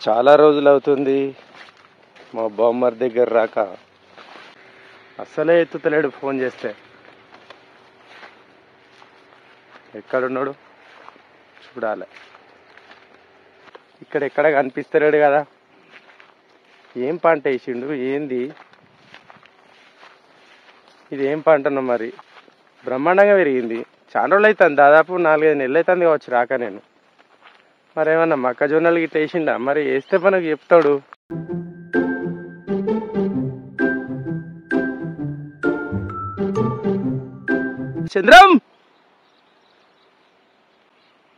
చాలా రోజులు అవుతుంది మా బామ్మర్ దగ్గర రాక. అస్సలే ఎత్తుతలేడు ఫోన్ చేస్తే. ఎక్కడున్నాడు చూడాలి. ఇక్కడ కనిపిస్తలేడు కదా. ఏం పంట వేసిండు ఏంది ఇది? ఏం పంటనో మరి. బ్రహ్మాండంగా పెరిగింది. చాలా రోజులు అవుతుంది, దాదాపు 4-5 నెలలు అవుతుంది కావచ్చు రాక నేను. మరేమన్నా మొక్కజొన్నలు గిట్ట వేసిండా? మరి వేస్తే మనకు చెప్తాడు. చంద్రం,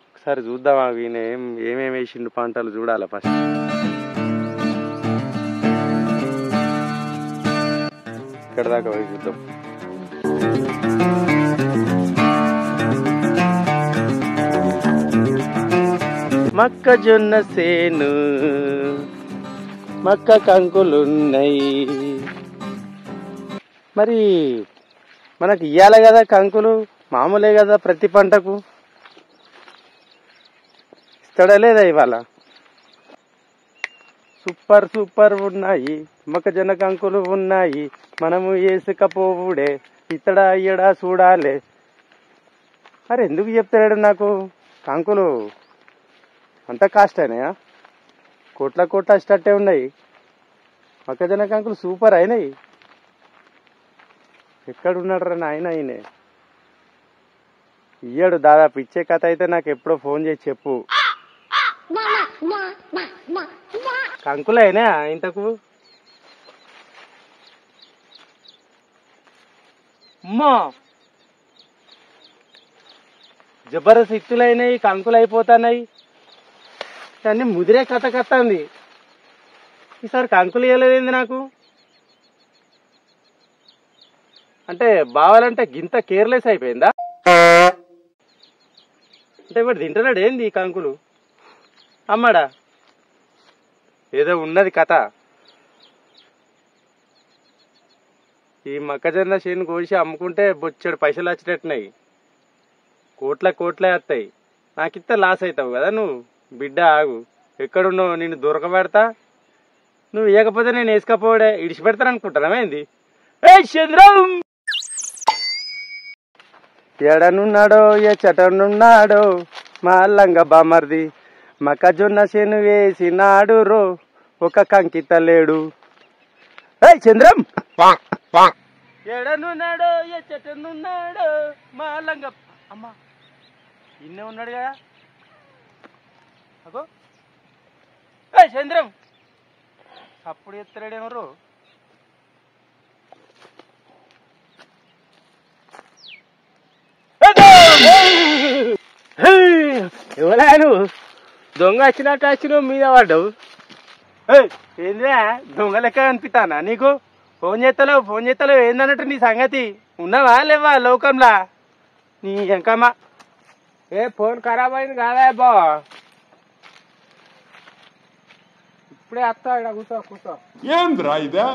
ఒకసారి చూద్దామా ఈయన ఏమేమి వేసిండు పంటలు చూడాలి ఫస్ట్. ఇక్కడ దాకా పోయి చూద్దాం. మొక్కజొన్న సేను, మక్క కంకులున్నాయి. మరి మనకి ఇయ్యాలి కదా కంకులు, మామూలే కదా ప్రతి పంటకు. ఇస్తాడా లేదా ఇవాళ? సూపర్ సూపర్ ఉన్నాయి మొక్కజొన్న కంకులు ఉన్నాయి, మనము వేసుకపోవుడే ఇతడా అయ్యడా చూడాలే. మరి ఎందుకు చెప్తాడు నాకు? కంకులు అంత కాస్ట్ అయినాయా? కోట్ల అష్టట్టే ఉన్నాయి. మొక్కజొన్న కంకులు సూపర్ అయినాయి. ఎక్కడున్నాడు రా నాయన ఆయనే? ఇయ్యాడు దాదాపు. ఇచ్చే కథ అయితే నాకు ఎప్పుడో ఫోన్ చేసి చెప్పు. కంకులు అయినాయా ఇంతకు? అమ్మా జబర్దస్త్ ఇత్తులైనాయి, కంకులు అయిపోతున్నాయి. అన్ని ముదిరే కథ ఉంది. ఈసారి కంకులు ఇవ్వలేదేంది నాకు? అంటే బావాలంటే గింత కేర్లెస్ అయిపోయిందా? అంటే ఇప్పుడు తింటున్నాడు ఏంది ఈ కంకులు? అమ్మాడా ఏదో ఉన్నది కథ. ఈ మొక్కజొన్న చేను కోసి అమ్ముకుంటే బొచ్చెడు పైసలు వచ్చేటట్టున్నాయి. కోట్లే వస్తాయి. నాకిస్తే లాస్ అవుతావు కదా నువ్వు. బిడ్డ ఆగు, ఎక్కడున్నావు? నిన్ను దొరకబెడతా. నువ్వు ఇవ్వకపోతే నేను వేసుకపోవడే ఇడిచిపెడతాను అనుకుంటున్నావా ఏంది? ఏ చంద్రం, ఎడనున్నాడో ఏ చెటనున్నాడో మా లంగ బామర్ది, మొక్కజొన్న చేను వేసినాడు రో ఒక కంకిత లేడు. ఏ చంద్రం, ఎడనున్నాడో ఏ చెటనున్నాడో మా లంగ. అమ్మా ఇన్నే ఉన్నాడు కదా. అగో ఏ చంద్రం, అప్పుడు ఎత్తలేడేమరు. ఎవరా నువ్వు? దొంగ వచ్చినట్టు మీద పడ్డావు. ఏంద్రా దొంగ లెక్క అనిపిస్తానా నీకు? ఫోన్ చేస్తలేవు ఏందన్నట్టు నీ సంగతి? ఉన్నావా లేవా లోకంలా? నీ ఎంకమ్మా. ఏ ఫోన్ ఖరాబ్ అయింది కాదా బావ? ఇప్పుడే వస్తా. కూర్చో. ఏంద్రా ఇదా?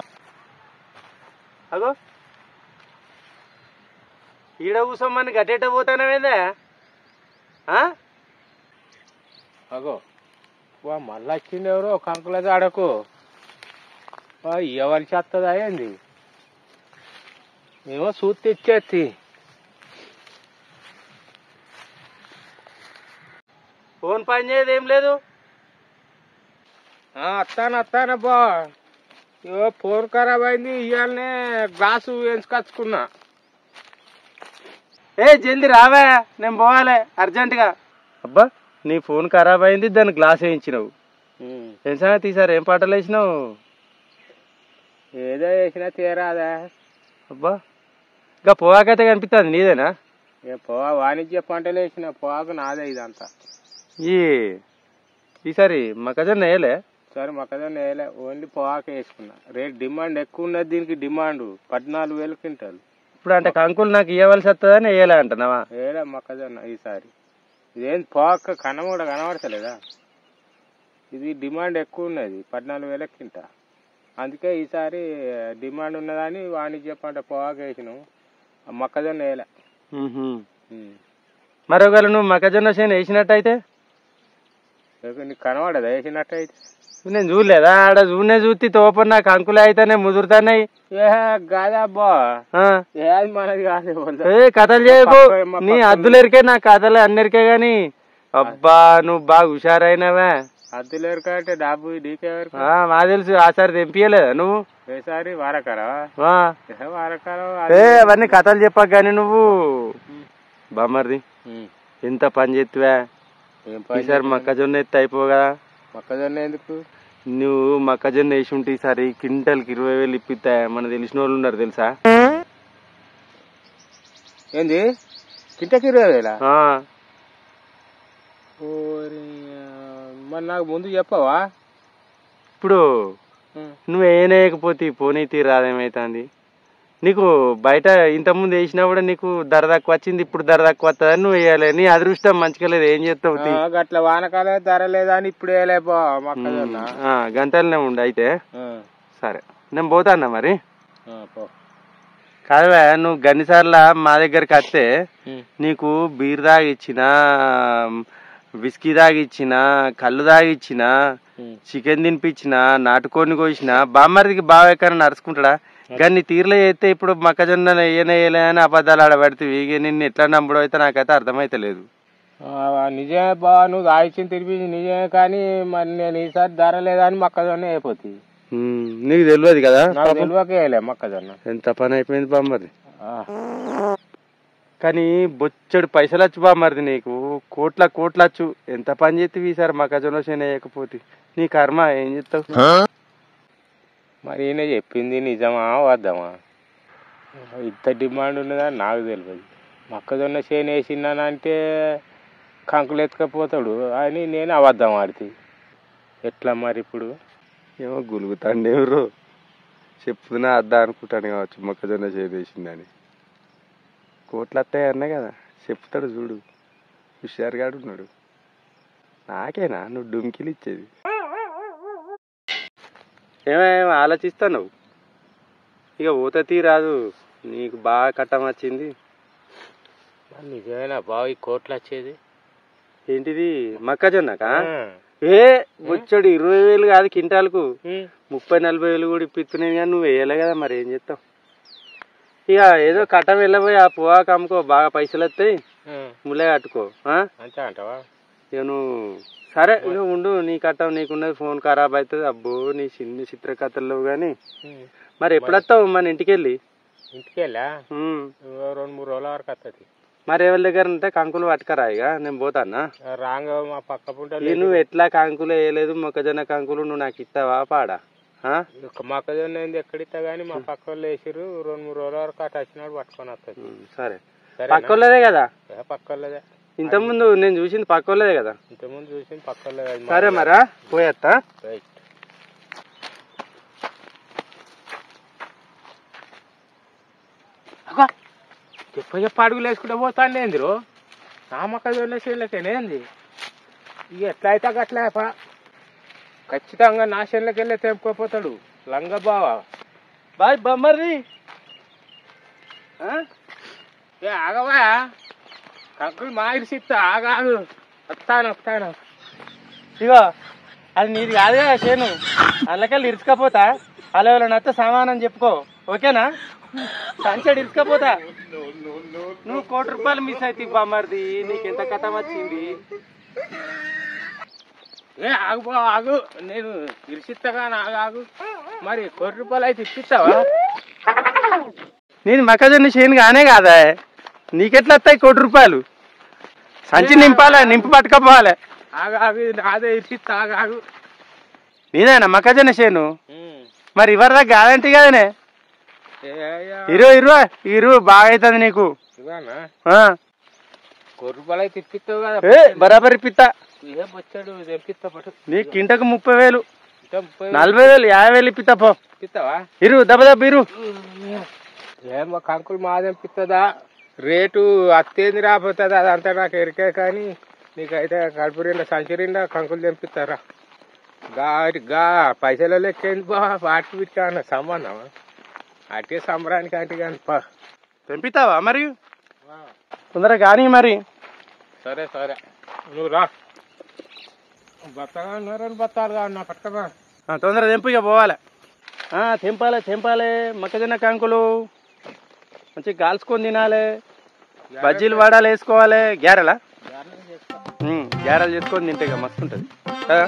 అగో ఈడ కూసోమని గట్టేట పోతానవేందా? అగో వా మళ్ళీ వచ్చింది ఎవరో కంకుల జాడకు. ఎవరికి వస్తుందా ఏంది? ఏమో సూట్ తెచ్చేసి. ఫోన్ పని చేయదు ఏం లేదు. వస్తాను బా. ఇవో ఫోన్ ఖరాబ్ అయింది. ఇవాళనే గ్లాసు వేయించుకొచ్చుకున్నా. ఏ జల్ది రావా, నేను పోవాలి అర్జెంటుగా. అబ్బా నీ ఫోన్ ఖరాబ్ అయింది, దాన్ని గ్లాస్ వేయించినావు. ఏం సంగతి ఈసారి ఏం పాటలు వేసినావు? ఏదో వేసినా తీరాదా? అబ్బా ఇంకా పొగాకైతే కనిపిస్తుంది నీదేనా? పొగా వాణిజ్య పంటలు వేసిన పొగాకు నాదే ఇదంతా. ఈసారి మొక్కజొన్న వేయలే? సరే మొక్కజొన్న వేయలే, ఓన్లీ పొగాకు వేసుకున్నా. రేట్ డిమాండ్ ఎక్కువ ఉన్నది దీనికి. Demand 14,000 quintal. ఇప్పుడు అంటే కంకులు నాకు ఇవ్వవలసి వస్తుందని వేయలే అంటున్నావా? వేయలే మొక్కజొన్న ఈసారి. ఇదేం పొగాకు కన్నం కూడా కనబడతలేదా? ఇది డిమాండ్ ఎక్కువ ఉన్నది, 14,000 క్వింటా. అందుకే ఈసారి డిమాండ్ ఉన్నదని వాణిజ్య పంట పొగాకు వేసినాం, మొక్కజొన్న వేయలే. మరి ఒకవేళ నువ్వు మొక్కజొన్న చేను వేసినట్టయితే నీకు కనబడదా వేసినట్టయితే? నేను చూడలేదా ఆడ చూస్తే తోప నాకు అంకులే అయితేనే ముదురుతున్నాయి. కాదబ్బా ఏది మనది కాదు. కథలు చేయకు, నీ అద్దులెరికే నా కథలు అన్నెరికే గాని. అబ్బా నువ్వు బాగా హుషారైనవే. అద్దులెరిక అంటే డబ్బు డీకే మా తెలుసు. ఆసారి తెంపియలేదా నువ్వు? ఏసారి వారకరా అవన్నీ కథలు చెప్పాక గాని నువ్వు బామ్మర్ది ఎంత పని చేస్తువా? ఈసారి మొక్కజొన్న ఎత్తి అయిపో కదా. మొక్కజొన్న ఎందుకు? నువ్వు మొక్కజొన్న వేసి ఉంటే ఈసారి క్వింటల్కి 20,000 ఇప్పిస్తా. మన తెలిసిన వాళ్ళు ఉన్నారు తెలుసా? ఏంది క్వింటల్కి 20,000? మరి నాకు ముందు చెప్పవా? ఇప్పుడు నువ్వు వేయలేకపోతే పోనీ తీరాదేమైతుంది నీకు. బయట ఇంతకుముందు వేసినా కూడా నీకు ధర తక్కువ వచ్చింది, ఇప్పుడు ధర తక్కువ వస్తుందని నువ్వు వేయాలి. నీ అదృష్టం మంచిగా లేదు, ఏం చేస్తావు? అట్లా వానకాలం ధర లేదని ఇప్పుడు వేయలేపో మొక్కజొన్న. గంటలనే ఉండు అయితే. సరే నేను పోతాన్నా మరి. కాదువా నువ్వు గన్నిసార్ల మా దగ్గరికి వస్తే నీకు బీర్ తాగిచ్చిన, విస్కీ తాగిచ్చిన, కళ్ళు తాగిచ్చిన, చికెన్ తినిపించిన, నాటుకోని కోసిన. బామ్మరిదికి బాగా ఎక్కడ నడుచుకుంటాడా? కానీ తీరులో అయితే ఇప్పుడు మొక్కజొన్న వేయనే అని అబద్ధాలు ఆడబడితే నిన్ను ఎట్లా నమ్ముడు అయితే నాకైతే అర్థమైతలేదు. నిజమే బా, నువ్వు తాగిచ్చిన తినిపించి నిజమే. కానీ మరి నేను ఈసారి ధర లేదని మొక్కజొన్న అయిపోతుంది. నీకు తెలియదు కదా? తెలియకే మొక్కజొన్న. ఎంత పని అయిపోయింది బామ్మరిది. కానీ బొచ్చడు పైసలు వచ్చు బామ్మరిది నీకు. కోట్లచ్చు. ఎంత పని చేస్తావు ఈసారి మొక్కజొన్న చేనే వేయకపోతే? నీ కర్మ, ఏం చేస్తావు? మరి ఈయన చెప్పింది నిజమా వద్దామా? ఇంత డిమాండ్ ఉన్నదని నాకు తెలియదు. మొక్కజొన్న చేను వేసిందానంటే కంకులు ఎత్తుకపోతాడు అని నేను అబద్ధం ఆడితే ఎట్లా మరి? ఇప్పుడు ఏమో గులుగుతాండి ఎవరు చెప్తున్నా అద్దా అనుకుంటాను కావచ్చు. మొక్కజొన్న చేను వేసిందని కోట్లు వస్తాయి అన్నా కదా, చెప్తాడు చూడు. హుషారుగాడు ఉన్నాడు. నాకేనా నువ్వు డుమ్కిలు ఇచ్చేది? ఏమేమి ఆలోచిస్తావు? ఇక ఊత తీరాదు, నీకు బాగా కట్టం వచ్చింది. నిజమేనా బాగా ఈ కోట్లు వచ్చేది? ఏంటిది మొక్కజొన్నకా? బొచ్చడు 20,000 కాదు క్వింటాల్కు 30-40,000 కూడా ఇప్పిస్తున్నాయి. కానీ నువ్వు వేయలే కదా, మరి ఏం చేస్తావు? ఇక ఏదో కట్టం వెళ్ళబోయి ఆ పొగాకు అమ్ముకో, బాగా పైసలు వస్తాయి, ముళ్ళే కట్టుకో. అంటావా? ఇక నువ్వు సరే ఇక ఉండు. నీ కట్టం నీకున్నది, ఫోన్ ఖరాబ్ అవుతుంది. అబ్బో నీ చిన్న చిత్రకథలు. కానీ మరి ఎప్పుడు వస్తావు మన ఇంటికెళ్ళి? ఇంటికెళ్ళా 2-3 రోజుల వరకు వస్తుంది. మరి ఎవరి దగ్గర ఉంటే కంకులు పట్టుకరా. ఇక నేను పోతానా? రాంగ మా పక్క పుంట. నువ్వు ఎట్లా కంకులు వేయలేదు, మొక్కజొన్న కంకులు నువ్వు నాకు ఇస్తావా పాడా? మొక్కజొన్న ఏంది ఎక్కడిస్తా గానీ మా పక్క వాళ్ళు వేసిరు. 2-3 రోజుల వరకు అటు వచ్చినాడు పట్టుకొని వస్తుంది. సరే పక్క వాళ్ళదే కదా? పక్క వాళ్ళదే. ఇంతకుముందు నేను చూసింది పక్క వాళ్ళదే కదా? ఇంతకుముందు చూసింది పక్క వాళ్ళదే. సరే మరా పోయేస్తా. చెప్ప అడుగులు వేసుకుంటే పోతాను ఏందిరో నా మొక్కజొన్న చేనులకేనేంది? ఇక ఎట్లా అయితే అట్లా ఖచ్చితంగా నా చేనులకి వెళ్ళి తెంపుకోపోతాడు లంగ బావా. బాయ్ బొమ్మర్ది. ఆగవా కంకులు మా ఇరిసిస్తా. ఆగాగు వస్తాను. ఇగో అది నీది కాదే చేను, అందులోకెళ్ళి ఇరుచుకపోతా. అలా నచ్చ సమానం చెప్పుకో, ఓకేనా? సంచడి ఇరుచుకపోతా. నువ్వు 1 కోటి రూపాయలు మిస్ అవుతాయి బామ్మర్ది. నీకెంత కథ వచ్చింది? ఆగు నేను ఇరిసిస్తాగా. ఆగు మరి 1 కోటి రూపాయలు అయితే ఇప్పిస్తావా? నేను మొక్కజొన్న చేను కానే కాదా, నీకెట్లా వస్తాయి 1 కోటి రూపాయలు? సంచి నింపాలే, నింపి పట్టుకపోవాలి. ఆగు అదే ఇప్పిస్తా. ఆగు నీదేనా మొక్కజొన్న చేను? మరి ఇవరిదా కాదంటే కదనే. 20 బాగా అవుతుంది నీకు. 1 కోటి రూపాయలు అయితే ఇప్పిస్తావు కదా? బరాబర్ ఇప్పిస్తా. వచ్చాడు తెప్పిస్తా పట్టు. నీకు కింటకు 30,000, 40,000, 50,000 ఇప్పిస్తా. పో ఇప్పిస్తావా? దెబ్బ ఇరు. ఏమో కంకులు మా తెప్పిస్తుందా? రేటు అత్తేంది రాబోతుంది అదంతా నాకు ఎరికే. కానీ నీకైతే కడుపు నిండా సంచి నిండా కంకులు తెంపిస్తారా? గా పైసలు లెక్కేంది బా? వాటి వీటికి అన్న సంబంధం అట్టే సంబరానికి అంటే కానీ తెంపిస్తావా మరి? తొందరగా కానీ మరి. సరే నువ్వు రా. బత్తగా ఉన్నారు బత్తాలుగా ఉన్నా పట్టుకమా. తొందరగా తెంపు ఇక పోవాలి. తెంపాలి తెంపాలి మొక్కజొన్న కంకులు మంచిగా కాల్చుకొని తినాలి. బజ్జీలు వడాలు వేసుకోవాలి. గ్యారెలా గ్యారెలు చేసుకొని తింటే ఇక మస్తు ఉంటుంది కదా.